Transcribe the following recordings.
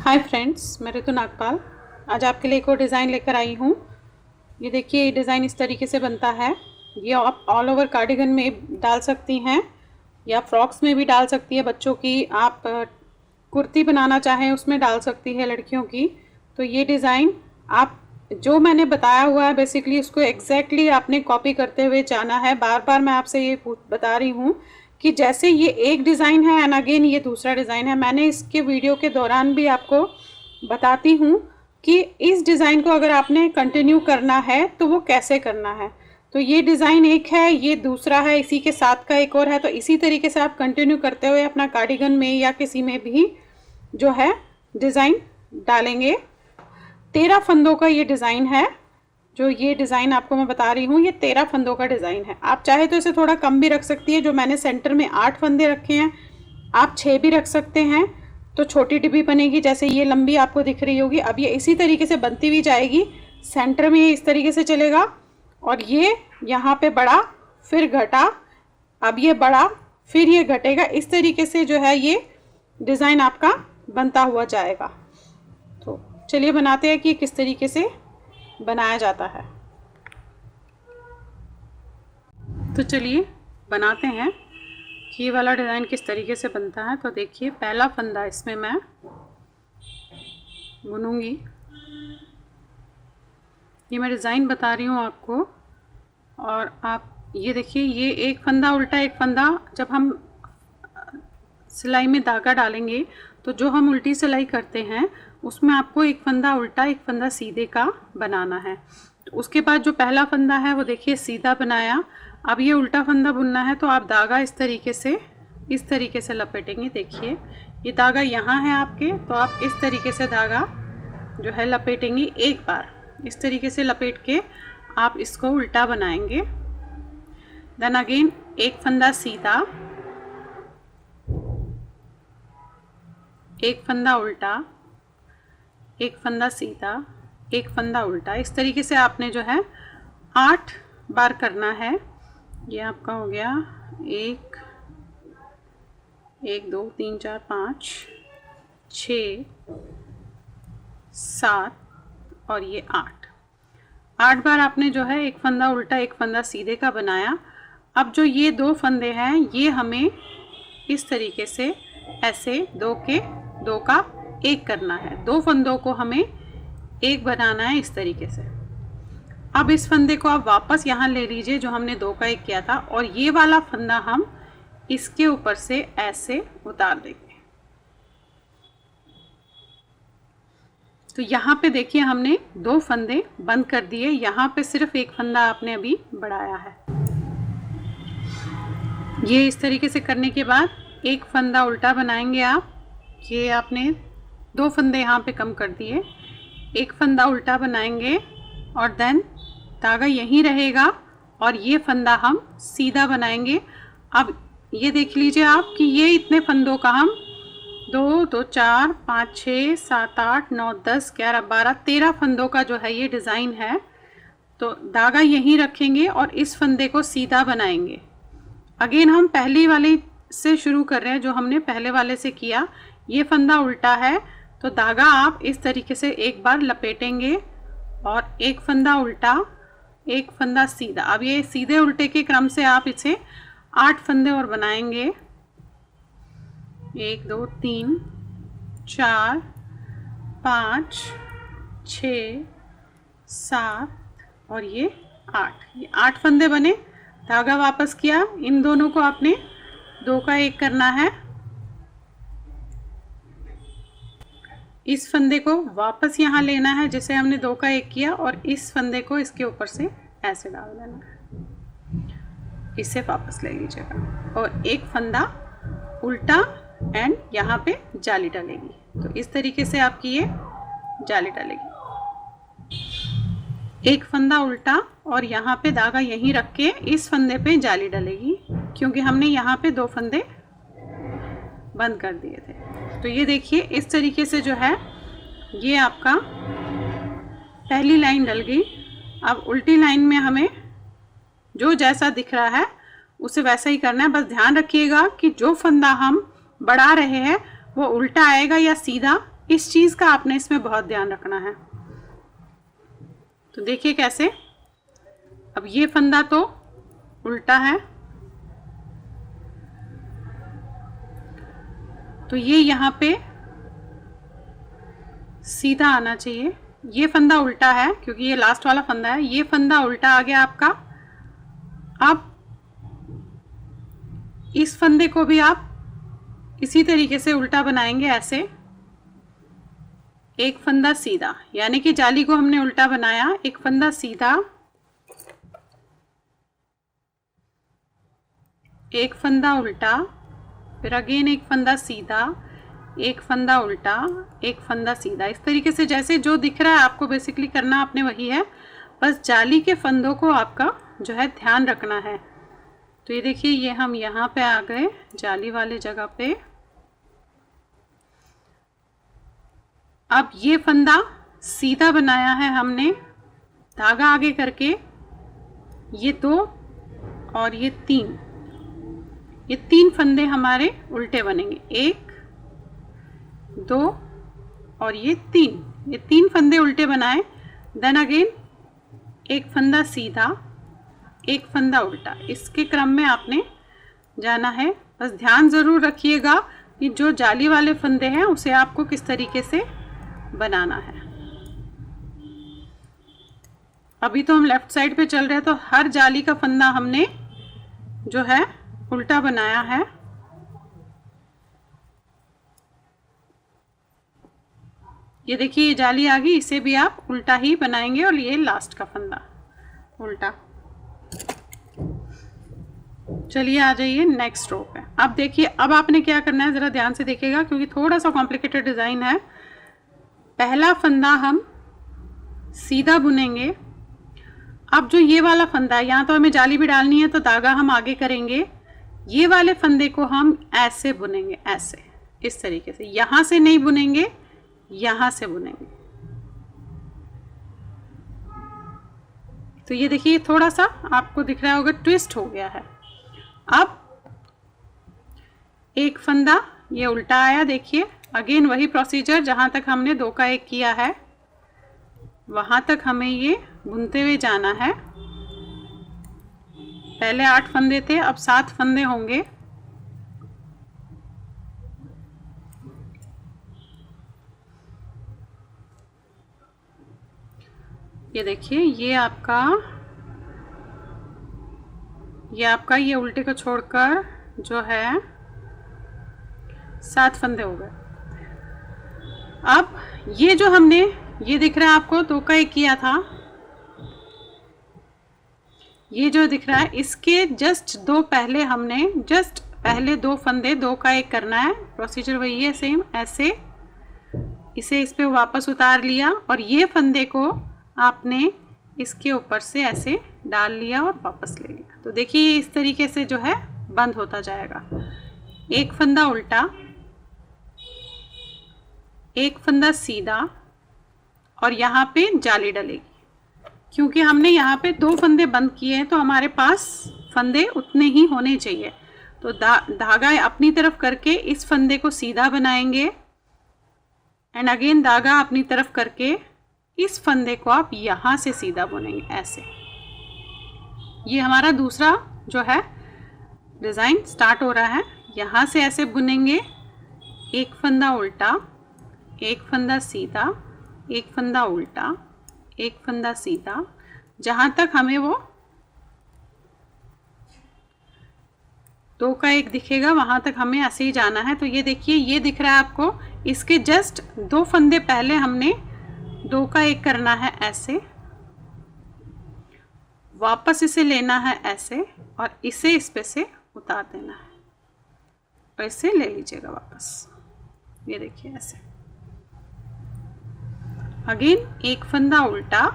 Hi friends, मैं ऋतु नागपाल आज आपके लिए एक और डिज़ाइन लेकर आई हूँ। ये देखिए, ये डिज़ाइन इस तरीके से बनता है। ये आप ऑल ओवर कार्डिगन में डाल सकती हैं या फ्रॉक्स में भी डाल सकती है। बच्चों की आप कुर्ती बनाना चाहें उसमें डाल सकती है लड़कियों की। तो ये डिज़ाइन आप जो मैंने बताया हुआ है बेसिकली उसको एग्जैक्टली आपने कॉपी करते हुए जाना है। बार बार मैं आपसे ये बता रही हूँ कि जैसे ये एक डिज़ाइन है एंड अगेन ये दूसरा डिज़ाइन है। मैंने इसके वीडियो के दौरान भी आपको बताती हूँ कि इस डिज़ाइन को अगर आपने कंटिन्यू करना है तो वो कैसे करना है। तो ये डिज़ाइन एक है, ये दूसरा है, इसी के साथ का एक और है। तो इसी तरीके से आप कंटिन्यू करते हुए अपना कार्डिगन में या किसी में भी जो है डिज़ाइन डालेंगे। 13 फंदों का ये डिज़ाइन है। जो ये डिज़ाइन आपको मैं बता रही हूँ ये 13 फंदों का डिज़ाइन है। आप चाहे तो इसे थोड़ा कम भी रख सकती है। जो मैंने सेंटर में 8 फंदे रखे हैं, आप 6 भी रख सकते हैं तो छोटी डिब्बी बनेगी। जैसे ये लंबी आपको दिख रही होगी, अब ये इसी तरीके से बनती हुई जाएगी। सेंटर में ये इस तरीके से चलेगा और ये यहाँ पे बड़ा, फिर घटा, अब ये बड़ा, फिर ये घटेगा। इस तरीके से जो है ये डिज़ाइन आपका बनता हुआ जाएगा। तो चलिए बनाते हैं कि किस तरीके से बनाया जाता है। तो चलिए बनाते हैं कि ये वाला डिज़ाइन किस तरीके से बनता है। तो देखिए, पहला फंदा इसमें मैं बुनूंगी। ये मैं डिज़ाइन बता रही हूँ आपको, और आप ये देखिए, ये एक फंदा उल्टा, एक फंदा जब हम सिलाई में धागा डालेंगे तो जो हम उल्टी सिलाई करते हैं उसमें आपको एक फंदा उल्टा, एक फंदा सीधे का बनाना है। तो उसके बाद जो पहला फंदा है वो देखिए सीधा बनाया। अब ये उल्टा फंदा बुनना है तो आप धागा इस तरीके से लपेटेंगे। देखिए, ये धागा यहाँ है आपके, तो आप इस तरीके से धागा जो है लपेटेंगे। एक बार इस तरीके से लपेट के आप इसको उल्टा बनाएंगे। देन अगेन एक फंदा सीधा, एक फंदा उल्टा, एक फंदा सीधा, एक फंदा उल्टा। इस तरीके से आपने जो है 8 बार करना है। ये आपका हो गया 1 2 3 4 5 6 7 और ये 8 बार आपने जो है एक फंदा उल्टा, एक फंदा सीधे का बनाया। अब जो ये 2 फंदे हैं ये हमें इस तरीके से ऐसे 2 के 2 का 1 करना है। 2 फंदों को हमें 1 बनाना है इस तरीके से। अब इस फंदे को आप वापस यहाँ ले लीजिए जो हमने 2 का 1 किया था, और ये वाला फंदा हम इसके ऊपर से ऐसे उतार देंगे। तो यहाँ पे देखिए हमने 2 फंदे बंद कर दिए। यहाँ पे सिर्फ एक फंदा आपने अभी बढ़ाया है। ये इस तरीके से करने के बाद एक फंदा उल्टा बनाएंगे आप। ये आपने 2 फंदे यहाँ पे कम कर दिए, एक फंदा उल्टा बनाएंगे और देन धागा यहीं रहेगा और ये फंदा हम सीधा बनाएंगे। अब ये देख लीजिए आप कि ये इतने फंदों का हम 2 2 4 5 6 7 8 9 10 11 12 13 फंदों का जो है ये डिज़ाइन है। तो धागा यहीं रखेंगे और इस फंदे को सीधा बनाएंगे। अगेन हम पहली वाले से शुरू कर रहे हैं, जो हमने पहले वाले से किया। ये फंदा उल्टा है तो धागा आप इस तरीके से एक बार लपेटेंगे और एक फंदा उल्टा, एक फंदा सीधा। अब ये सीधे उल्टे के क्रम से आप इसे 8 फंदे और बनाएंगे। 1 2 3 4 5 6 7 और ये 8। ये 8 फंदे बने। धागा वापस किया, इन दोनों को आपने 2 का 1 करना है। इस फंदे को वापस यहाँ लेना है जिसे हमने 2 का 1 किया, और इस फंदे को इसके ऊपर से ऐसे डाल देना है। इसे वापस ले लीजिएगा और एक फंदा उल्टा एंड यहाँ पे जाली डालेगी। तो इस तरीके से आपकी ये जाली डालेगी। एक फंदा उल्टा और यहाँ पे धागा यहीं रख के इस फंदे पे जाली डालेगी, क्योंकि हमने यहाँ पे 2 फंदे बंद कर दिए थे। तो ये देखिए इस तरीके से जो है ये आपका पहली लाइन डल गई। अब उल्टी लाइन में हमें जो जैसा दिख रहा है उसे वैसा ही करना है। बस ध्यान रखिएगा कि जो फंदा हम बढ़ा रहे हैं वो उल्टा आएगा या सीधा, इस चीज़ का आपने इसमें बहुत ध्यान रखना है। तो देखिए कैसे, अब ये फंदा तो उल्टा है, तो ये यहाँ पे सीधा आना चाहिए। ये फंदा उल्टा है क्योंकि ये लास्ट वाला फंदा है, ये फंदा उल्टा आ गया आपका। अब इस फंदे को भी आप इसी तरीके से उल्टा बनाएंगे, ऐसे एक फंदा सीधा, यानी कि जाली को हमने उल्टा बनाया, एक फंदा सीधा, एक फंदा उल्टा, फिर अगेन एक फंदा सीधा, एक फंदा उल्टा, एक फंदा सीधा। इस तरीके से जैसे जो दिख रहा है आपको बेसिकली करना आपने वही है, बस जाली के फंदों को आपका जो है ध्यान रखना है। तो ये देखिए, ये हम यहाँ पे आ गए जाली वाले जगह पे। अब ये फंदा सीधा बनाया है हमने, धागा आगे करके, ये 2 और ये 3, ये 3 फंदे हमारे उल्टे बनेंगे, 1 2 और ये 3 फंदे उल्टे बनाए। देन अगेन एक फंदा सीधा, एक फंदा उल्टा, इसके क्रम में आपने जाना है। बस ध्यान ज़रूर रखिएगा कि जो जाली वाले फंदे हैं उसे आपको किस तरीके से बनाना है। अभी तो हम लेफ्ट साइड पे चल रहे हैं, तो हर जाली का फंदा हमने जो है उल्टा बनाया है। ये देखिए, ये जाली आ गई, इसे भी आप उल्टा ही बनाएंगे, और ये लास्ट का फंदा उल्टा। चलिए आ जाइए नेक्स्ट रो पे। अब देखिए, अब आपने क्या करना है, ज़रा ध्यान से देखिएगा क्योंकि थोड़ा सा कॉम्प्लिकेटेड डिज़ाइन है। पहला फंदा हम सीधा बुनेंगे। अब जो ये वाला फंदा है, यहाँ तो हमें जाली भी डालनी है तो धागा हम आगे करेंगे, ये वाले फंदे को हम ऐसे बुनेंगे, ऐसे इस तरीके से। यहाँ से नहीं बुनेंगे, यहाँ से बुनेंगे। तो ये देखिए, थोड़ा सा आपको दिख रहा होगा ट्विस्ट हो गया है। अब एक फंदा ये उल्टा आया, देखिए अगेन वही प्रोसीजर, जहाँ तक हमने 2 का 1 किया है वहाँ तक हमें ये बुनते हुए जाना है। पहले 8 फंदे थे, अब 7 फंदे होंगे। ये देखिए, ये आपका ये उल्टे को छोड़कर जो है 7 फंदे हो गए। अब ये जो हमने, ये दिख रहा है आपको 2 का 1 किया था, ये जो दिख रहा है इसके जस्ट 2 पहले हमने पहले 2 फंदे 2 का 1 करना है। प्रोसीजर वही है सेम, ऐसे इसे इस पे वापस उतार लिया और ये फंदे को आपने इसके ऊपर से ऐसे डाल लिया और वापस ले लिया। तो देखिए, इस तरीके से जो है बंद होता जाएगा। एक फंदा उल्टा, एक फंदा सीधा, और यहाँ पे जाली डलेगी। क्योंकि हमने यहाँ पे 2 फंदे बंद किए हैं तो हमारे पास फंदे उतने ही होने चाहिए। तो धागा अपनी तरफ करके इस फंदे को सीधा बनाएंगे, एंड अगेन धागा अपनी तरफ करके इस फंदे को आप यहाँ से सीधा बुनेंगे, ऐसे। ये हमारा दूसरा जो है डिज़ाइन स्टार्ट हो रहा है। यहाँ से ऐसे बुनेंगे, एक फंदा उल्टा, एक फंदा सीधा, एक फंदा उल्टा, एक फंदा सीधा, जहाँ तक हमें वो 2 का 1 दिखेगा वहाँ तक हमें ऐसे ही जाना है। तो ये देखिए, ये दिख रहा है आपको, इसके जस्ट 2 फंदे पहले हमने 2 का 1 करना है, ऐसे वापस इसे लेना है ऐसे, और इसे इस पे से उतार देना है और इसे ले लीजिएगा वापस। ये देखिए ऐसे। अगेन एक फंदा उल्टा,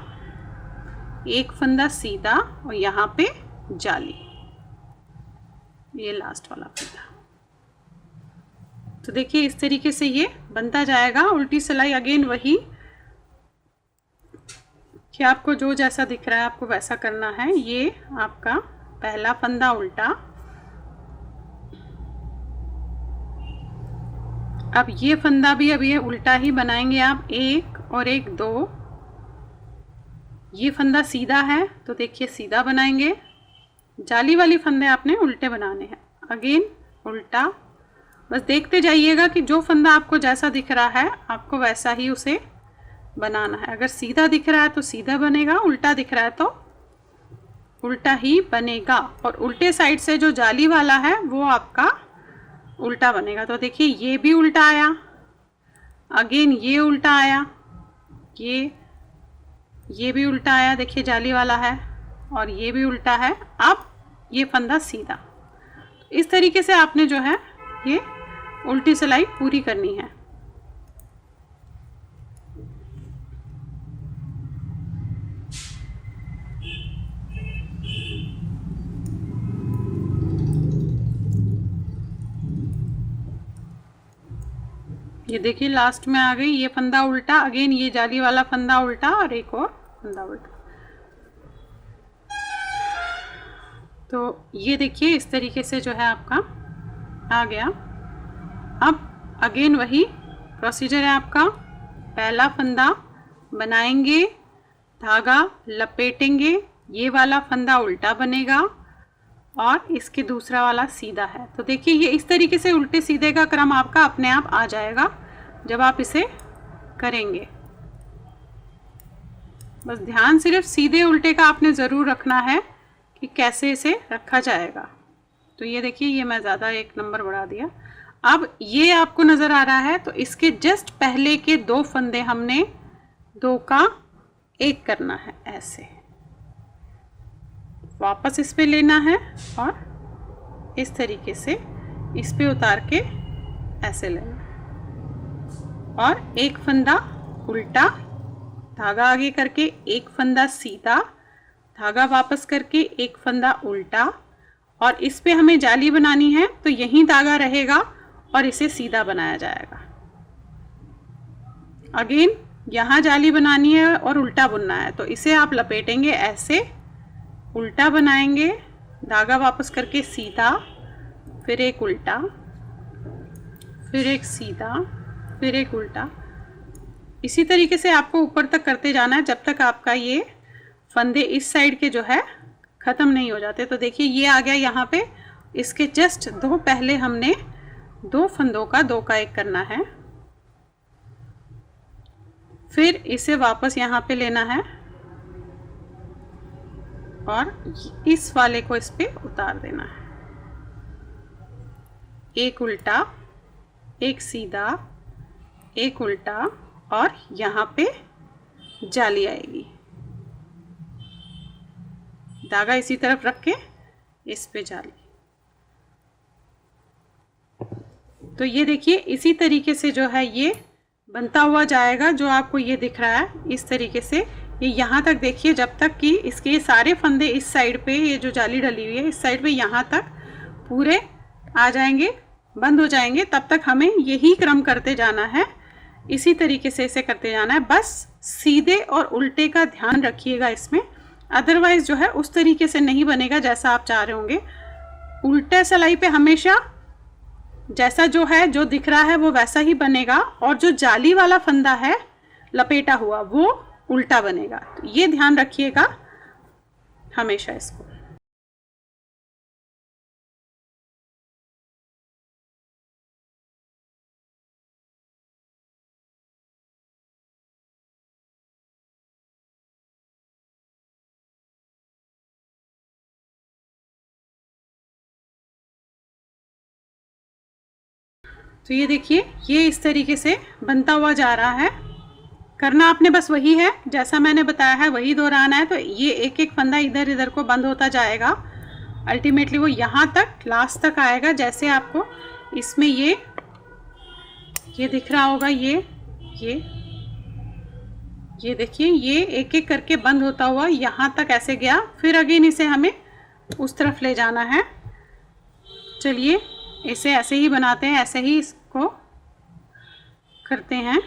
एक फंदा सीधा, और यहाँ पे जाली, ये लास्ट वाला फंदा। तो देखिए, इस तरीके से ये बनता जाएगा। उल्टी सिलाई अगेन वही कि आपको जो जैसा दिख रहा है आपको वैसा करना है। ये आपका पहला फंदा उल्टा, अब ये फंदा भी अब ये उल्टा ही बनाएंगे आप, एक और एक, दो। ये फंदा सीधा है तो देखिए सीधा बनाएंगे, जाली वाली फंदे आपने उल्टे बनाने हैं। अगेन उल्टा, बस देखते जाइएगा कि जो फंदा आपको जैसा दिख रहा है आपको वैसा ही उसे बनाना है। अगर सीधा दिख रहा है तो सीधा बनेगा, उल्टा दिख रहा है तो उल्टा ही बनेगा। और उल्टे साइड से जो जाली वाला है वो आपका उल्टा बनेगा। तो देखिए ये भी उल्टा आया, अगेन ये उल्टा आया, ये भी उल्टा आया, देखिए जाली वाला है, और ये भी उल्टा है। अब ये फंदा सीधा। इस तरीके से आपने जो है ये उल्टी सिलाई पूरी करनी है। ये देखिए लास्ट में आ गई, ये फंदा उल्टा, अगेन ये जाली वाला फंदा उल्टा, और एक और फंदा उल्टा। तो ये देखिए इस तरीके से जो है आपका आ गया। अब अगेन वही प्रोसीजर है आपका, पहला फंदा बनाएंगे, धागा लपेटेंगे, ये वाला फंदा उल्टा बनेगा और इसके दूसरा वाला सीधा है। तो देखिए ये इस तरीके से उल्टे सीधे का क्रम आपका अपने आप आ जाएगा जब आप इसे करेंगे। बस ध्यान सिर्फ सीधे उल्टे का आपने ज़रूर रखना है कि कैसे इसे रखा जाएगा। तो ये देखिए ये मैं ज़्यादा एक नंबर बढ़ा दिया। अब ये आपको नज़र आ रहा है, तो इसके जस्ट पहले के दो फंदे हमने दो का एक करना है, ऐसे वापस इस पे लेना है और इस तरीके से इस पे उतार के ऐसे लेना है। और एक फंदा उल्टा, धागा आगे करके एक फंदा सीधा, धागा वापस करके एक फंदा उल्टा, और इस पे हमें जाली बनानी है तो यहीं धागा रहेगा और इसे सीधा बनाया जाएगा। अगेन यहाँ जाली बनानी है और उल्टा बुनना है, तो इसे आप लपेटेंगे ऐसे, उल्टा बनाएंगे, धागा वापस करके सीधा, फिर एक उल्टा, फिर एक सीधा, फिर एक उल्टा। इसी तरीके से आपको ऊपर तक करते जाना है जब तक आपका ये फंदे इस साइड के जो है ख़त्म नहीं हो जाते। तो देखिए ये आ गया यहाँ पे, इसके जस्ट दो पहले हमने दो फंदों का दो का एक करना है, फिर इसे वापस यहाँ पे लेना है और इस वाले को इस पे उतार देना है। एक उल्टा, एक सीधा, एक उल्टा, और यहाँ पे जाली आएगी। धागा इसी तरफ रख के इस पे जाली। तो ये देखिए इसी तरीके से जो है ये बनता हुआ जाएगा। जो आपको ये दिख रहा है इस तरीके से, ये यहाँ तक देखिए, जब तक कि इसके सारे फंदे इस साइड पे, ये जो जाली डली हुई है इस साइड पे यहाँ तक पूरे आ जाएंगे, बंद हो जाएंगे, तब तक हमें यही क्रम करते जाना है। इसी तरीके से इसे करते जाना है। बस सीधे और उल्टे का ध्यान रखिएगा इसमें, अदरवाइज जो है उस तरीके से नहीं बनेगा जैसा आप चाह रहे होंगे। उल्टे सिलाई पे हमेशा जैसा जो है, जो दिख रहा है वो वैसा ही बनेगा, और जो जाली वाला फंदा है लपेटा हुआ वो उल्टा बनेगा। तो ये ध्यान रखिएगा हमेशा इसको। तो ये देखिए ये इस तरीके से बनता हुआ जा रहा है। करना आपने बस वही है जैसा मैंने बताया है, वही दोहराना है। तो ये एक एक फंदा इधर इधर को बंद होता जाएगा, अल्टीमेटली वो यहाँ तक लास्ट तक आएगा। जैसे आपको इसमें ये दिख रहा होगा, ये देखिए ये एक एक करके बंद होता हुआ यहाँ तक ऐसे गया। फिर अगेन इसे हमें उस तरफ ले जाना है। चलिए इसे ऐसे ही बनाते हैं, ऐसे ही इसको करते हैं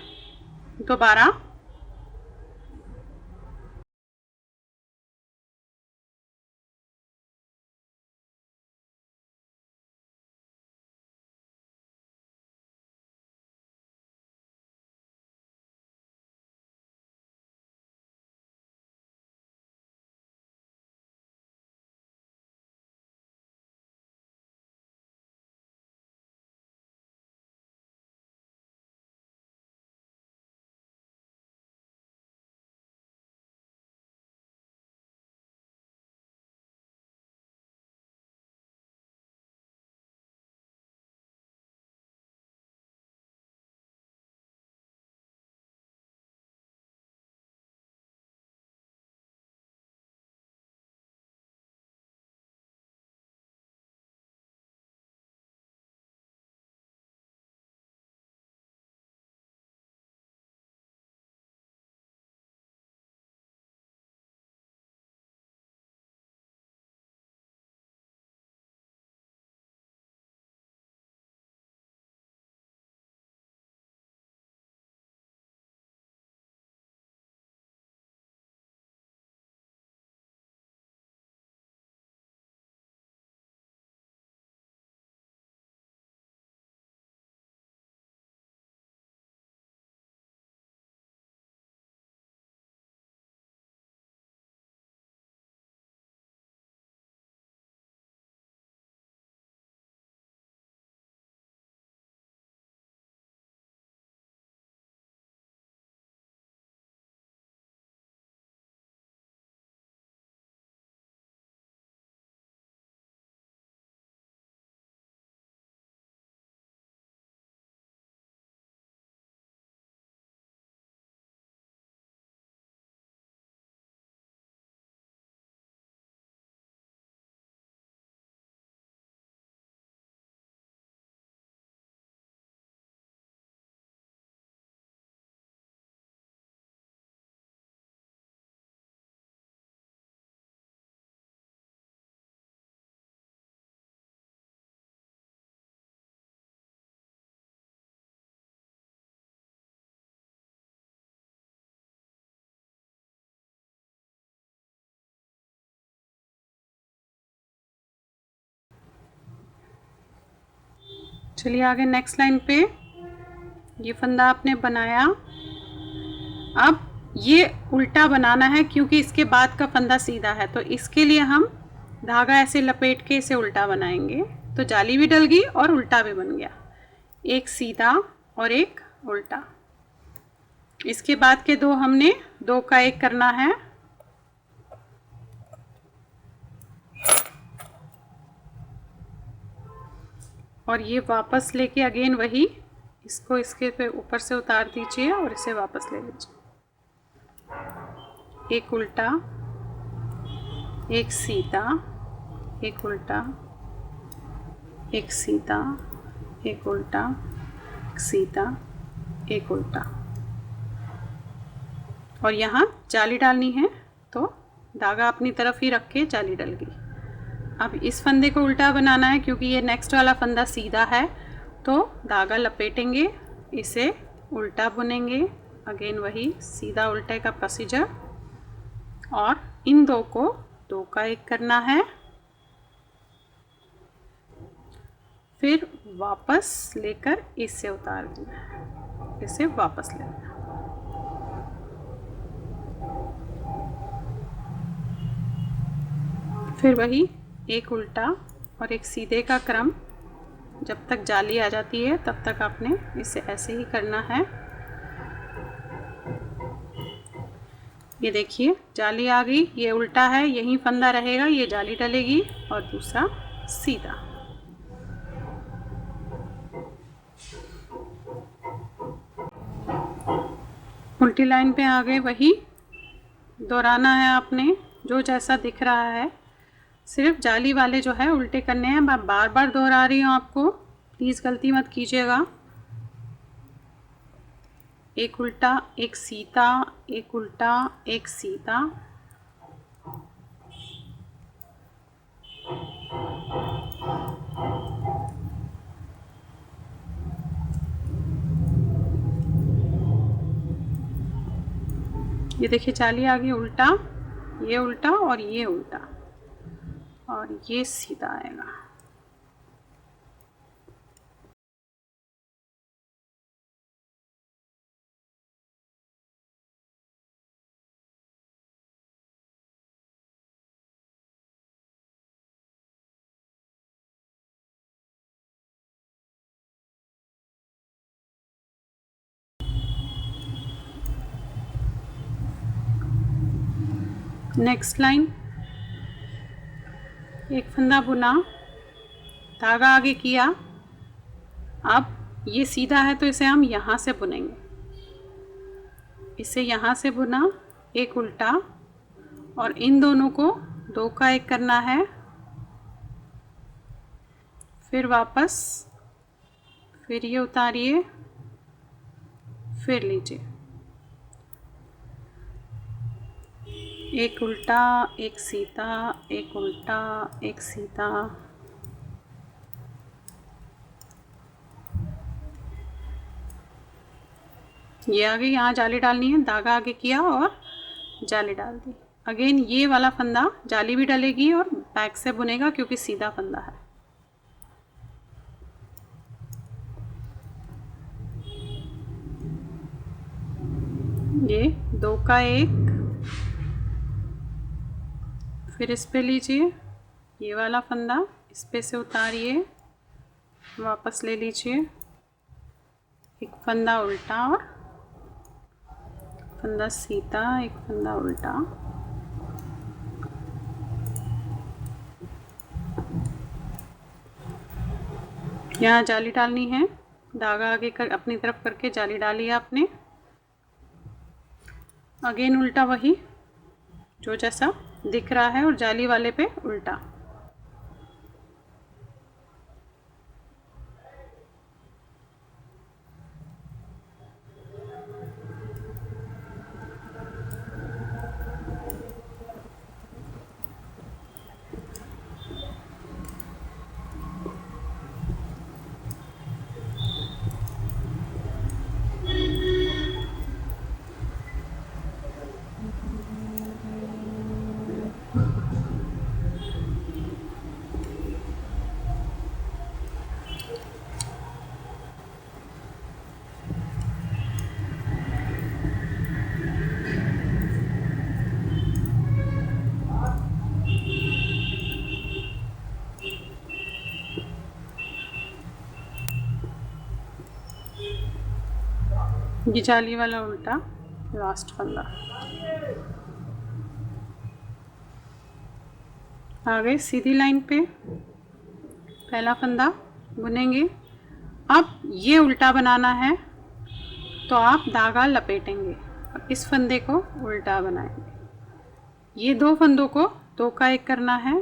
दोबारा। चलिए आगे नेक्स्ट लाइन पे। ये फंदा आपने बनाया, अब ये उल्टा बनाना है क्योंकि इसके बाद का फंदा सीधा है, तो इसके लिए हम धागा ऐसे लपेट के इसे उल्टा बनाएंगे। तो जाली भी डल गई और उल्टा भी बन गया, एक सीधा और एक उल्टा। इसके बाद के दो हमने 2 का 1 करना है। और ये वापस लेके अगेन वही, इसको इसके पे ऊपर से उतार दीजिए और इसे वापस ले लीजिए। एक उल्टा, एक सीधा, एक उल्टा, एक सीधा, एक उल्टा, एक सीधा, एक उल्टा। और यहाँ जाली डालनी है तो धागा अपनी तरफ ही रख के जाली डल गई। अब इस फंदे को उल्टा बनाना है क्योंकि ये नेक्स्ट वाला फंदा सीधा है, तो धागा लपेटेंगे, इसे उल्टा बुनेंगे, अगेन वही सीधा उल्टे का प्रोसीजर। और इन दो को 2 का 1 करना है, फिर वापस लेकर इससे उतार देना है, इसे वापस लेना है। फिर वही एक उल्टा और एक सीधे का क्रम, जब तक जाली आ जाती है तब तक आपने इसे ऐसे ही करना है। ये देखिए जाली आ गई, ये उल्टा है, यही फंदा रहेगा, ये जाली डलेगी और दूसरा सीधा। उल्टी लाइन पे आ गए, वही दोहराना है आपने, जो जैसा दिख रहा है। सिर्फ जाली वाले जो है उल्टे करने हैं। मैं बार बार दोहरा रही हूँ आपको, प्लीज़ गलती मत कीजिएगा। एक उल्टा, एक सीधा, एक उल्टा, एक सीधा। ये देखिए जाली आ गई, उल्टा, ये उल्टा और ये उल्टा, और ये सीधा आएगा। नेक्स्ट लाइन, एक फंदा बुना, धागा आगे किया, अब ये सीधा है तो इसे हम यहाँ से बुनेंगे, इसे यहाँ से बुना, एक उल्टा, और इन दोनों को 2 का 1 करना है, फिर वापस, फिर ये उतारिए, फिर लीजिए, एक उल्टा, एक सीधा, एक उल्टा, एक सीधा। ये आ गई, यहाँ जाली डालनी है, धागा आगे किया और जाली डाल दी। अगेन ये वाला फंदा जाली भी डलेगी और बैक से बुनेगा क्योंकि सीधा फंदा है। ये 2 का 1, फिर इस पे लीजिए, ये वाला फंदा इस पे से उतारिए, वापस ले लीजिए, एक फंदा उल्टा और फंदा सीधा, एक फंदा उल्टा, यहाँ जाली डालनी है, धागा आगे कर अपनी तरफ करके जाली डाली है आपने। अगेन उल्टा, वही जो जैसा दिख रहा है, और जाली वाले पे उल्टा। ये जाली वाला उल्टा लास्ट फंदा आ गए सीधी लाइन पे, पहला फंदा बुनेंगे। अब ये उल्टा बनाना है तो आप धागा लपेटेंगे और इस फंदे को उल्टा बनाएंगे। ये दो फंदों को दो का एक करना है।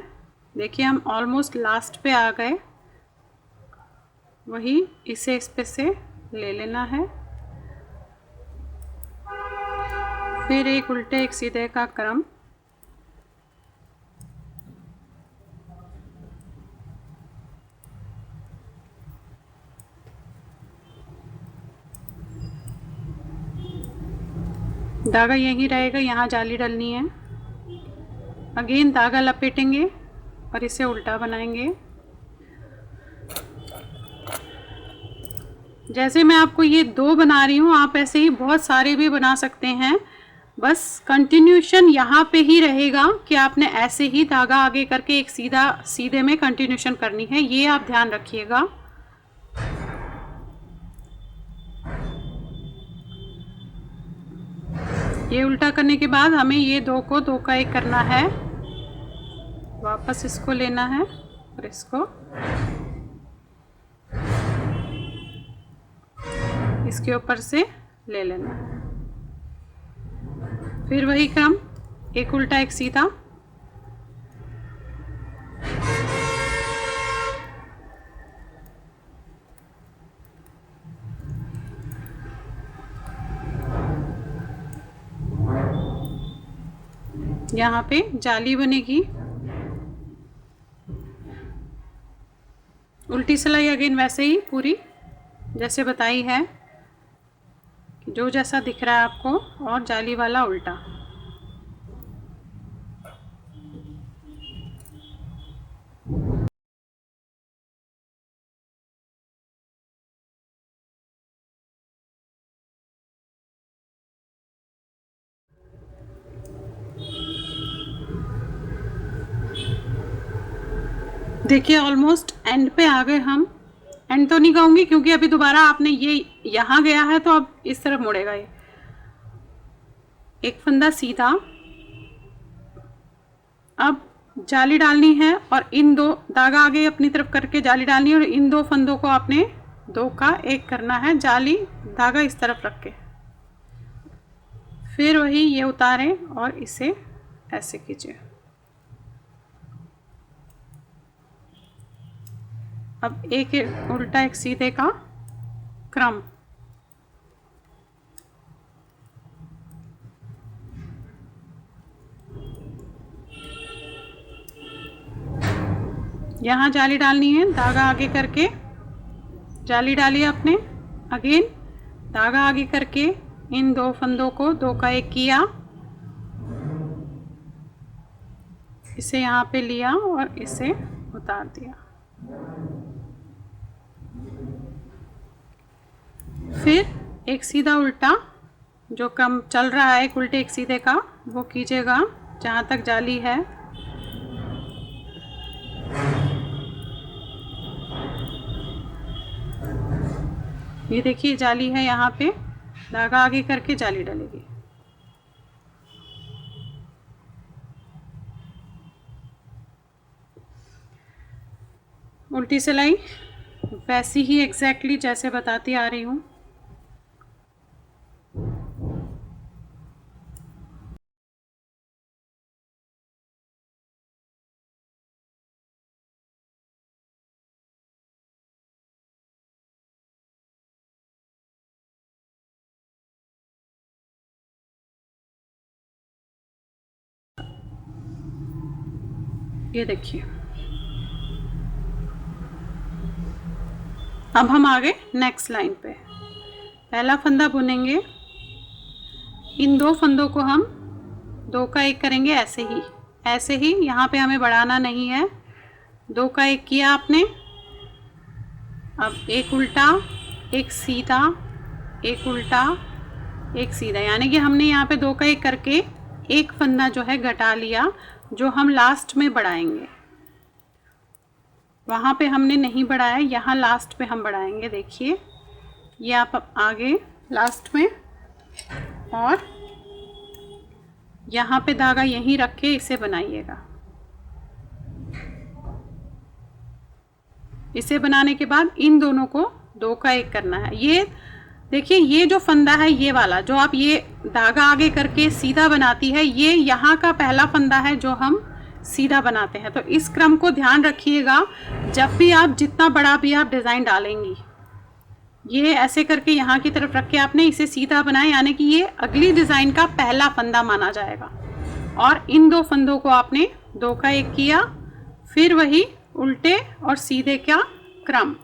देखिए हम ऑलमोस्ट लास्ट पे आ गए, वही इसे इस पे से ले लेना है। फिर एक उल्टे एक सीधे का क्रम, धागा यहीं रहेगा, यहाँ जाली डलनी है। अगेन धागा लपेटेंगे और इसे उल्टा बनाएंगे। जैसे मैं आपको ये दो बना रही हूँ, आप ऐसे ही बहुत सारे भी बना सकते हैं। बस कंटिन्यूशन यहाँ पे ही रहेगा कि आपने ऐसे ही धागा आगे करके एक सीधा सीधे में कंटिन्यूशन करनी है, ये आप ध्यान रखिएगा। ये उल्टा करने के बाद हमें ये दो को दो का एक करना है, वापस इसको लेना है और इसको इसके ऊपर से ले लेना है। फिर वही क्रम, एक उल्टा एक सीधा, यहाँ पे जाली बनेगी। उल्टी सिलाई अगेन वैसे ही पूरी जैसे बताई है, जो जैसा दिख रहा है आपको, और जाली वाला उल्टा। देखिए ऑलमोस्ट एंड पे आ गए हम। एंड तो नहीं कहूँगी क्योंकि अभी दोबारा आपने ये यहाँ गया है तो अब इस तरफ मुड़ेगा ये। एक फंदा सीधा, अब जाली डालनी है और इन दो धागा आगे अपनी तरफ करके जाली डालनी है और इन दो फंदों को आपने दो का एक करना है, जाली धागा इस तरफ रख के। फिर वही ये उतारें और इसे ऐसे कीजिए। अब एक उल्टा एक सीधे का क्रम, यहाँ जाली डालनी है, धागा आगे करके जाली डाली आपने। अगेन धागा आगे करके इन दो फंदों को दो का एक किया, इसे यहाँ पे लिया और इसे उतार दिया। फिर एक सीधा उल्टा जो क्रम चल रहा है, एक उल्टे एक सीधे का, वो कीजिएगा जहाँ तक जाली है। ये देखिए जाली है, यहाँ पे धागा आगे करके जाली डलेगी। उल्टी सिलाई वैसी ही एग्जैक्टली जैसे बताती आ रही हूँ। ये देखिए अब हम आ गए नेक्स्ट लाइन पे। पहला फंदा बुनेंगे, इन दो फंदों को हम दो का एक करेंगे, ऐसे ही यहाँ पे हमें बढ़ाना नहीं है। दो का एक किया आपने, अब एक उल्टा एक सीधा, एक उल्टा एक सीधा, यानी कि हमने यहाँ पे दो का एक करके एक फंदा जो है घटा लिया, जो हम लास्ट में बढ़ाएंगे। वहाँ पे हमने नहीं बढ़ाया, यहाँ लास्ट पे हम बढ़ाएंगे। देखिए ये आप आगे लास्ट में और यहाँ पे धागा यहीं रख के इसे बनाइएगा। इसे बनाने के बाद इन दोनों को 2 का 1 करना है। ये देखिए, ये जो फंदा है ये वाला जो आप ये धागा आगे करके सीधा बनाती है, ये यहाँ का पहला फंदा है जो हम सीधा बनाते हैं। तो इस क्रम को ध्यान रखिएगा जब भी आप, जितना बड़ा भी आप डिज़ाइन डालेंगी। ये ऐसे करके यहाँ की तरफ रख के आपने इसे सीधा बनाया, यानी कि ये अगली डिज़ाइन का पहला फंदा माना जाएगा। और इन 2 फंदों को आपने 2 का 1 किया, फिर वही उल्टे और सीधे का क्रम।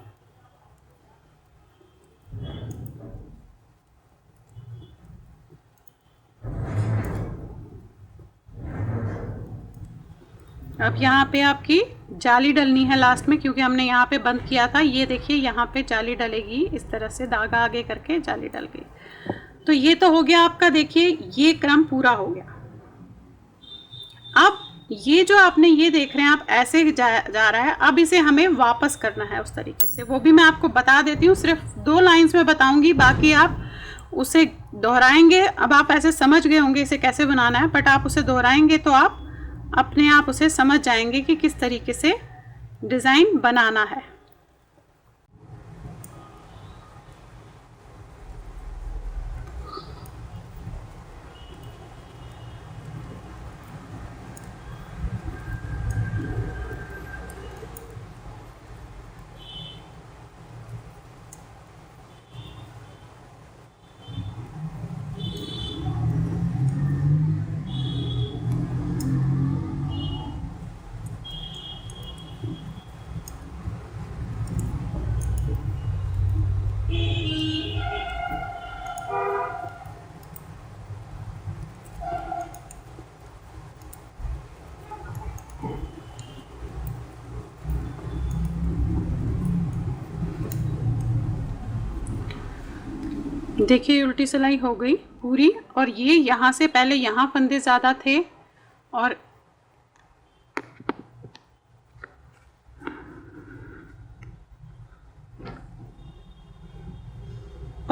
अब यहाँ पे आपकी जाली डलनी है लास्ट में, क्योंकि हमने यहाँ पे बंद किया था। ये देखिए यहाँ पे जाली डलेगी, इस तरह से धागा आगे करके जाली डल गई। तो ये तो हो गया आपका, देखिए ये क्रम पूरा हो गया। अब ये जो आपने ये देख रहे हैं आप ऐसे जा रहा है, अब इसे हमें वापस करना है उस तरीके से। वो भी मैं आपको बता देती हूँ, सिर्फ 2 लाइंस में बताऊंगी, बाकी आप उसे दोहराएंगे। अब आप ऐसे समझ गए होंगे इसे कैसे बनाना है, बट आप उसे दोहराएंगे तो आप अपने आप उसे समझ जाएंगे कि किस तरीके से डिज़ाइन बनाना है। देखिए उल्टी सिलाई हो गई पूरी, और ये यहाँ से पहले यहाँ फंदे ज़्यादा थे और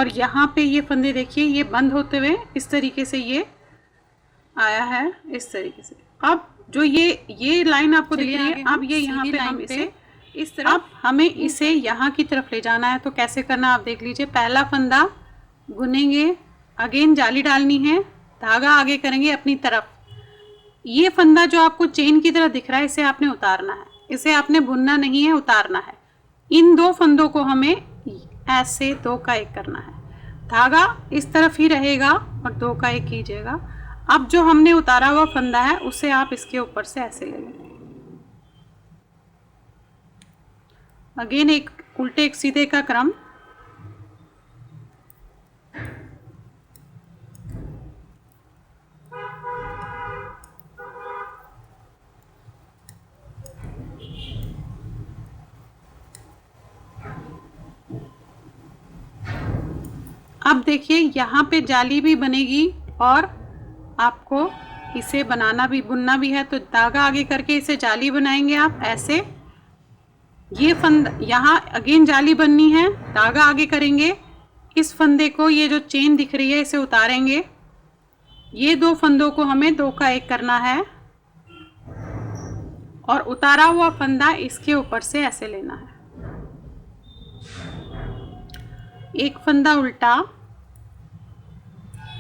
यहाँ पे ये फंदे देखिए ये बंद होते हुए इस तरीके से ये आया है, इस तरीके से। अब जो ये लाइन आपको दिख रही है, अब ये यहाँ पे हम इसे इस तरह, अब हमें इसे यहाँ की तरफ ले जाना है। तो कैसे करना आप देख लीजिए। पहला फंदा बुनेंगे, अगेन जाली डालनी है, धागा आगे करेंगे अपनी तरफ। ये फंदा जो आपको चेन की तरह दिख रहा है, इसे आपने उतारना है, इसे आपने बुनना नहीं है, उतारना है। इन 2 फंदों को हमें ऐसे 2 का 1 करना है। धागा इस तरफ ही रहेगा और 2 का 1 कीजिएगा। अब जो हमने उतारा हुआ फंदा है उसे आप इसके ऊपर से ऐसे ले लेंगे। अगेन एक उल्टे एक सीधे का क्रम। अब देखिए यहाँ पे जाली भी बनेगी और आपको इसे बनाना भी, बुनना भी है। तो धागा आगे करके इसे जाली बनाएंगे आप ऐसे। ये फंदा यहाँ अगेन जाली बननी है, धागा आगे करेंगे, इस फंदे को, ये जो चेन दिख रही है इसे उतारेंगे। ये 2 फंदों को हमें 2 का 1 करना है और उतारा हुआ फंदा इसके ऊपर से ऐसे लेना है। एक फंदा उल्टा,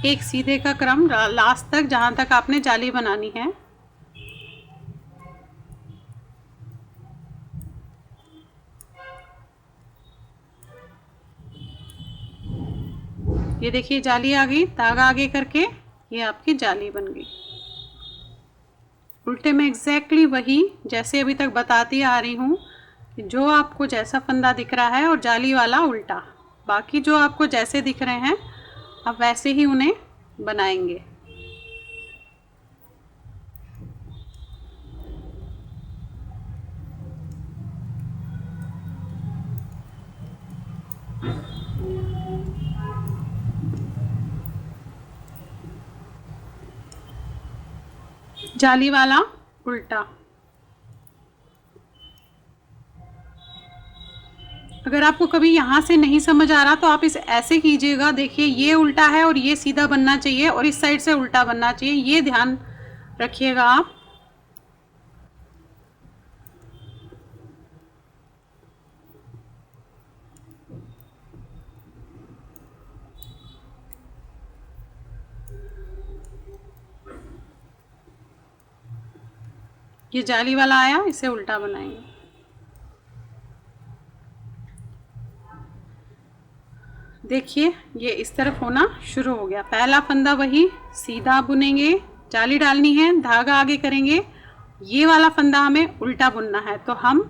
एक सीधे का क्रम लास्ट तक, जहां तक आपने जाली बनानी है। ये देखिए जाली आ गई, धागा आगे करके ये आपकी जाली बन गई। उल्टे में एग्जैक्टली वही जैसे अभी तक बताती आ रही हूँ कि जो आपको जैसा फंदा दिख रहा है और जाली वाला उल्टा, बाकी जो आपको जैसे दिख रहे हैं आप वैसे ही उन्हें बनाएंगे। जाली वाला उल्टा। अगर आपको कभी यहाँ से नहीं समझ आ रहा तो आप इसे ऐसे कीजिएगा। देखिए ये उल्टा है और ये सीधा बनना चाहिए और इस साइड से उल्टा बनना चाहिए, ये ध्यान रखिएगा आप। ये जाली वाला आया, इसे उल्टा बनाएंगे। देखिए ये इस तरफ होना शुरू हो गया। पहला फंदा वही सीधा बुनेंगे, जाली डालनी है, धागा आगे करेंगे। ये वाला फंदा हमें उल्टा बुनना है, तो हम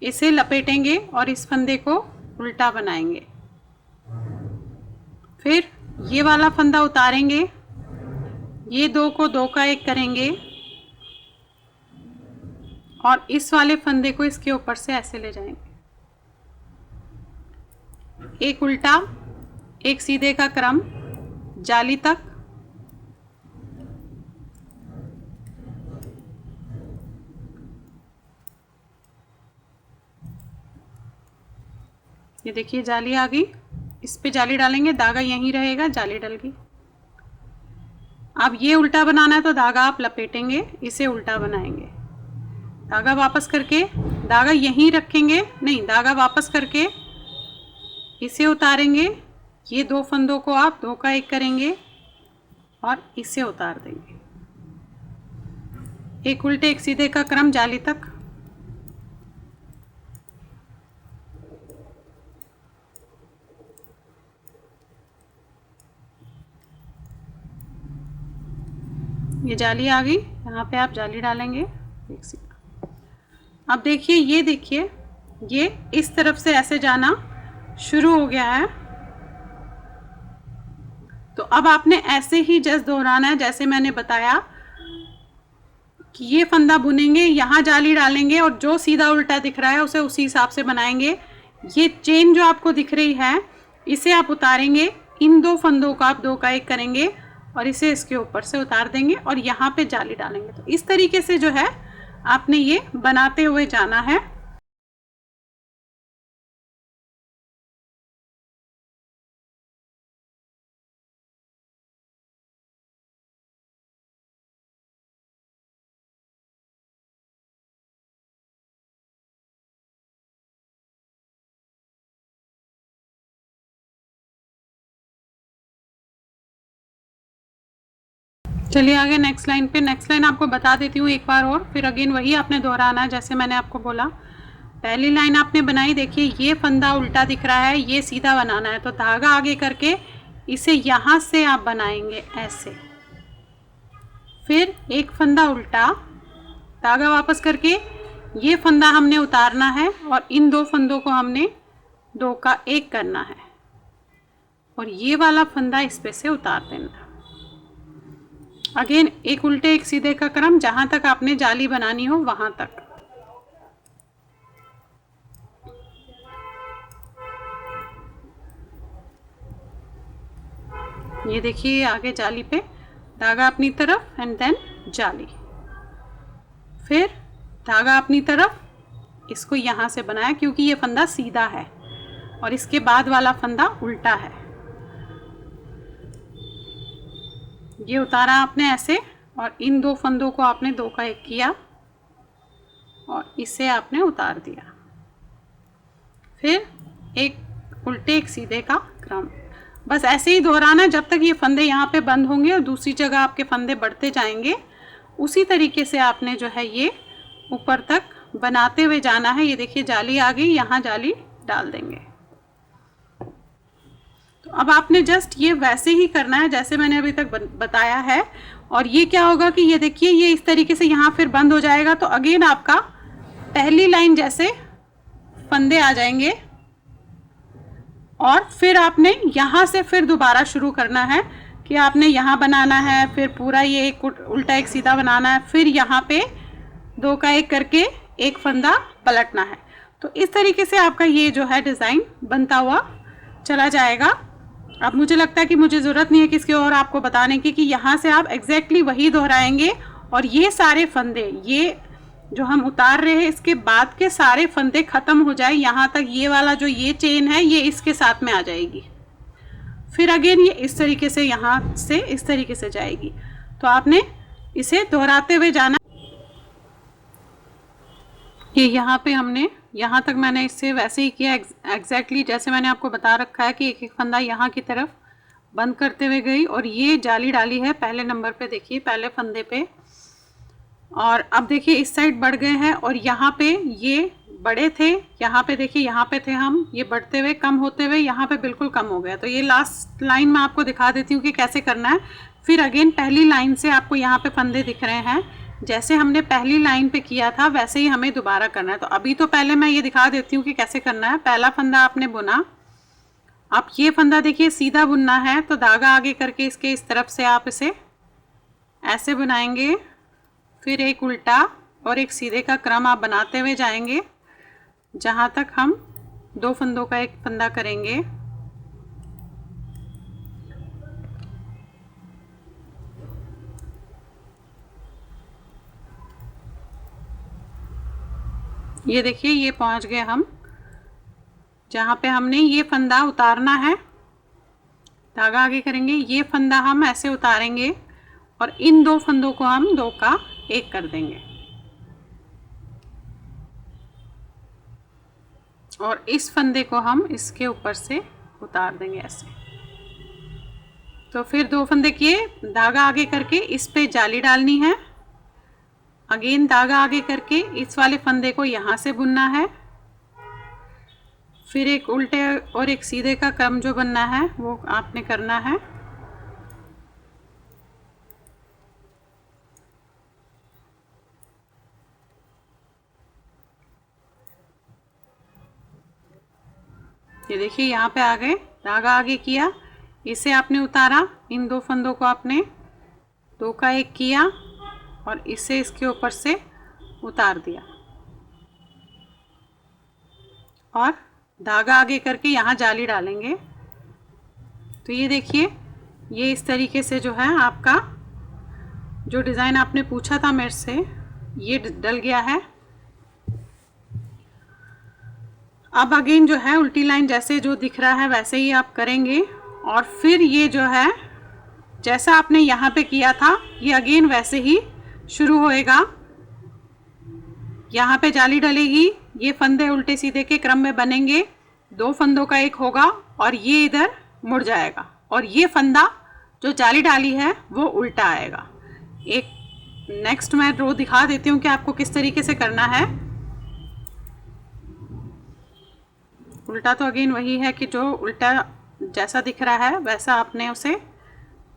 इसे लपेटेंगे और इस फंदे को उल्टा बनाएंगे। फिर ये वाला फंदा उतारेंगे, ये दो को दो का एक करेंगे और इस वाले फंदे को इसके ऊपर से ऐसे ले जाएंगे। एक उल्टा एक सीधे का क्रम जाली तक, ये देखिए जाली आ गई। इस पे जाली डालेंगे, धागा यहीं रहेगा, जाली डल गई। अब ये उल्टा बनाना है तो धागा आप लपेटेंगे, इसे उल्टा बनाएंगे। धागा वापस करके, धागा यहीं रखेंगे, नहीं धागा वापस करके इसे उतारेंगे। ये दो फंदों को आप दो का एक करेंगे और इसे उतार देंगे। एक उल्टे एक सीधे का क्रम जाली तक, ये जाली आ गई। यहाँ पे आप जाली डालेंगे एक सीधा। अब देखिए, ये देखिए ये इस तरफ से ऐसे जाना शुरू हो गया है। तो अब आपने ऐसे ही जस्ट दोहराना है जैसे मैंने बताया कि ये फंदा बुनेंगे, यहाँ जाली डालेंगे और जो सीधा उल्टा दिख रहा है उसे उसी हिसाब से बनाएंगे। ये चेन जो आपको दिख रही है इसे आप उतारेंगे, इन दो फंदों का आप दो का एक करेंगे और इसे इसके ऊपर से उतार देंगे और यहाँ पे जाली डालेंगे। तो इस तरीके से जो है आपने ये बनाते हुए जाना है। चलिए आगे नेक्स्ट लाइन पे। नेक्स्ट लाइन आपको बता देती हूँ एक बार और, फिर अगेन वही आपने दोहराना है जैसे मैंने आपको बोला। पहली लाइन आपने बनाई, देखिए ये फंदा उल्टा दिख रहा है, ये सीधा बनाना है, तो धागा आगे करके इसे यहाँ से आप बनाएंगे ऐसे। फिर एक फंदा उल्टा, धागा वापस करके ये फंदा हमने उतारना है और इन दो फंदों को हमने दो का एक करना है और ये वाला फंदा इस पे से उतार देना। अगेन एक उल्टे एक सीधे का क्रम, जहां तक आपने जाली बनानी हो वहां तक। ये देखिए आगे जाली पे धागा अपनी तरफ एंड देन जाली, फिर धागा अपनी तरफ, इसको यहां से बनाया क्योंकि ये फंदा सीधा है और इसके बाद वाला फंदा उल्टा है। ये उतारा आपने ऐसे और इन दो फंदों को आपने दो का एक किया और इसे आपने उतार दिया। फिर एक उल्टे एक सीधे का क्रम, बस ऐसे ही दोहराना जब तक ये फंदे यहाँ पे बंद होंगे और दूसरी जगह आपके फंदे बढ़ते जाएंगे। उसी तरीके से आपने जो है ये ऊपर तक बनाते हुए जाना है। ये देखिए जाली आ गई, यहाँ जाली डाल देंगे। तो अब आपने जस्ट ये वैसे ही करना है जैसे मैंने अभी तक बताया है। और ये क्या होगा कि ये देखिए ये इस तरीके से यहाँ फिर बंद हो जाएगा। तो अगेन आपका पहली लाइन जैसे फंदे आ जाएंगे और फिर आपने यहाँ से फिर दोबारा शुरू करना है कि आपने यहाँ बनाना है, फिर पूरा ये एक उल्टा एक सीधा बनाना है, फिर यहाँ पे दो का एक करके एक फंदा पलटना है। तो इस तरीके से आपका ये जो है डिज़ाइन बनता हुआ चला जाएगा। अब मुझे लगता है कि मुझे ज़रूरत नहीं है किसके और आपको बताने की कि यहाँ से आप एग्जैक्टली वही दोहराएंगे और ये सारे फंदे, ये जो हम उतार रहे हैं इसके बाद के सारे फंदे ख़त्म हो जाए, यहाँ तक ये वाला जो ये चेन है ये इसके साथ में आ जाएगी। फिर अगेन ये इस तरीके से यहाँ से इस तरीके से जाएगी। तो आपने इसे दोहराते हुए जाना। ये यहाँ पे हमने यहाँ तक मैंने इससे वैसे ही किया एग्जैक्टली जैसे मैंने आपको बता रखा है कि एक एक फंदा यहाँ की तरफ बंद करते हुए गई और ये जाली डाली है पहले नंबर पे, देखिए पहले फंदे पे। और अब देखिए इस साइड बढ़ गए हैं और यहाँ पे ये बड़े थे, यहाँ पे देखिए यहाँ पे थे हम, ये बढ़ते हुए कम होते हुए यहाँ पे बिल्कुल कम हो गया। तो ये लास्ट लाइन मैं आपको दिखा देती हूँ कि कैसे करना है। फिर अगेन पहली लाइन से आपको यहाँ पे फंदे दिख रहे हैं, जैसे हमने पहली लाइन पे किया था वैसे ही हमें दोबारा करना है। तो अभी तो पहले मैं ये दिखा देती हूँ कि कैसे करना है। पहला फंदा आपने बुना, अब ये फंदा देखिए सीधा बुनना है, तो धागा आगे करके इसके इस तरफ से आप इसे ऐसे बुनाएंगे, फिर एक उल्टा और एक सीधे का क्रम आप बनाते हुए जाएंगे जहाँ तक हम 2 फंदों का एक फंदा करेंगे। ये देखिए ये पहुँच गए हम जहाँ पे हमने ये फंदा उतारना है, धागा आगे करेंगे, ये फंदा हम ऐसे उतारेंगे और इन 2 फंदों को हम 2 का 1 कर देंगे और इस फंदे को हम इसके ऊपर से उतार देंगे ऐसे। तो फिर 2 फंदे किए, धागा आगे करके इस पे जाली डालनी है, अगेन धागा आगे करके इस वाले फंदे को यहाँ से बुनना है, फिर एक उल्टे और एक सीधे का क्रम जो बनना है वो आपने करना है। ये देखिए यहाँ पे आ गए, धागा आगे किया, इसे आपने उतारा, इन 2 फंदों को आपने 2 का 1 किया और इसे इसके ऊपर से उतार दिया और धागा आगे करके यहाँ जाली डालेंगे। तो ये देखिए ये इस तरीके से जो है आपका जो डिज़ाइन आपने पूछा था मेरे से ये डल गया है। अब अगेन जो है उल्टी लाइन जैसे जो दिख रहा है वैसे ही आप करेंगे और फिर ये जो है जैसा आपने यहाँ पे किया था ये अगेन वैसे ही शुरू होएगा। यहाँ पे जाली डलेगी, ये फंदे उल्टे सीधे के क्रम में बनेंगे, 2 फंदों का 1 होगा और ये इधर मुड़ जाएगा और ये फंदा जो जाली डाली है वो उल्टा आएगा। एक नेक्स्ट मैं रो दिखा देती हूँ कि आपको किस तरीके से करना है। उल्टा तो अगेन वही है कि जो उल्टा जैसा दिख रहा है वैसा आपने उसे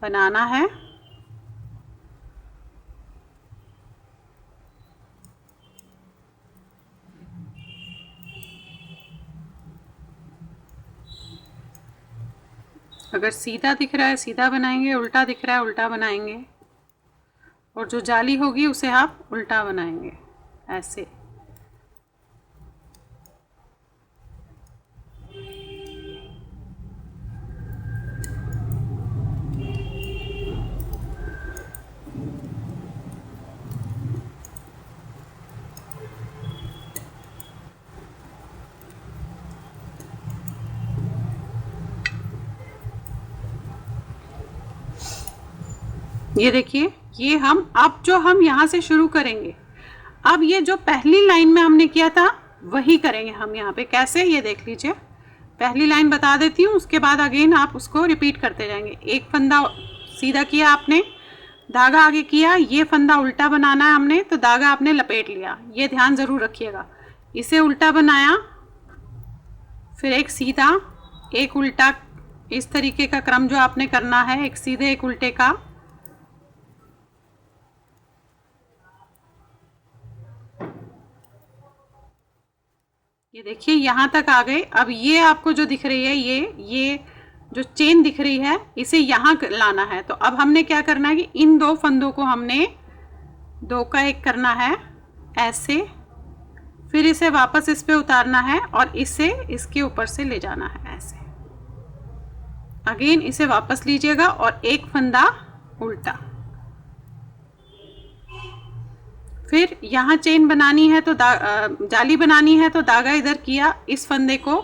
बनाना है। अगर सीधा दिख रहा है सीधा बनाएंगे, उल्टा दिख रहा है उल्टा बनाएंगे और जो जाली होगी उसे आप उल्टा बनाएंगे ऐसे। ये देखिए ये हम अब जो हम यहाँ से शुरू करेंगे, अब ये जो पहली लाइन में हमने किया था वही करेंगे हम यहाँ पे। कैसे ये देख लीजिए, पहली लाइन बता देती हूँ उसके बाद अगेन आप उसको रिपीट करते जाएंगे। एक फंदा सीधा किया आपने, धागा आगे किया, ये फंदा उल्टा बनाना है हमने तो धागा आपने लपेट लिया, ये ध्यान ज़रूर रखिएगा। इसे उल्टा बनाया, फिर एक सीधा एक उल्टा, इस तरीके का क्रम जो आपने करना है, एक सीधे एक उल्टे का। ये देखिए यहाँ तक आ गए। अब ये आपको जो दिख रही है ये जो चेन दिख रही है इसे यहाँ लाना है। तो अब हमने क्या करना है कि इन 2 फंदों को हमने 2 का 1 करना है ऐसे, फिर इसे वापस इस पे उतारना है और इसे इसके ऊपर से ले जाना है ऐसे। अगेन इसे वापस लीजिएगा और एक फंदा उल्टा, फिर यहाँ चेन बनानी है तो जाली बनानी है तो धागा इधर किया, इस फंदे को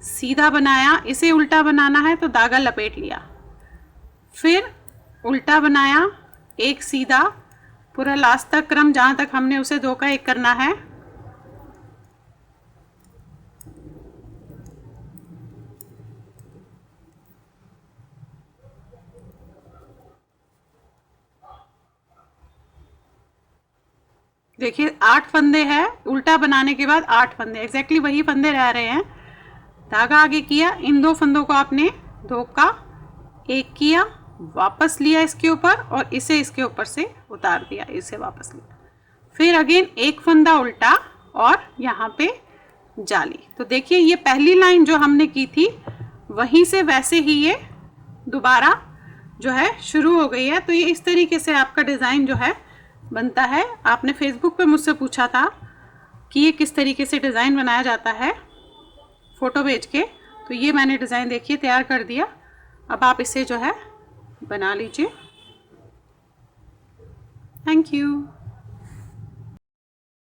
सीधा बनाया, इसे उल्टा बनाना है तो धागा लपेट लिया, फिर उल्टा बनाया, एक सीधा, पूरा लास्ट तक क्रम जहाँ तक हमने उसे 2 का 1 करना है। देखिए 8 फंदे हैं, उल्टा बनाने के बाद 8 फंदे, एग्जैक्टली वही फंदे रह रहे हैं। धागा आगे किया, इन 2 फंदों को आपने 2 का 1 किया, वापस लिया इसके ऊपर और इसे इसके ऊपर से उतार दिया, इसे वापस लिया, फिर अगेन एक फंदा उल्टा और यहाँ पे जाली। तो देखिए ये पहली लाइन जो हमने की थी वहीं से वैसे ही ये दोबारा जो है शुरू हो गई है। तो ये इस तरीके से आपका डिज़ाइन जो है बनता है। आपने फेसबुक पे मुझसे पूछा था कि ये किस तरीके से डिज़ाइन बनाया जाता है फ़ोटो भेज के, तो ये मैंने डिज़ाइन देखिए तैयार कर दिया। अब आप इसे जो है बना लीजिए। Thank you.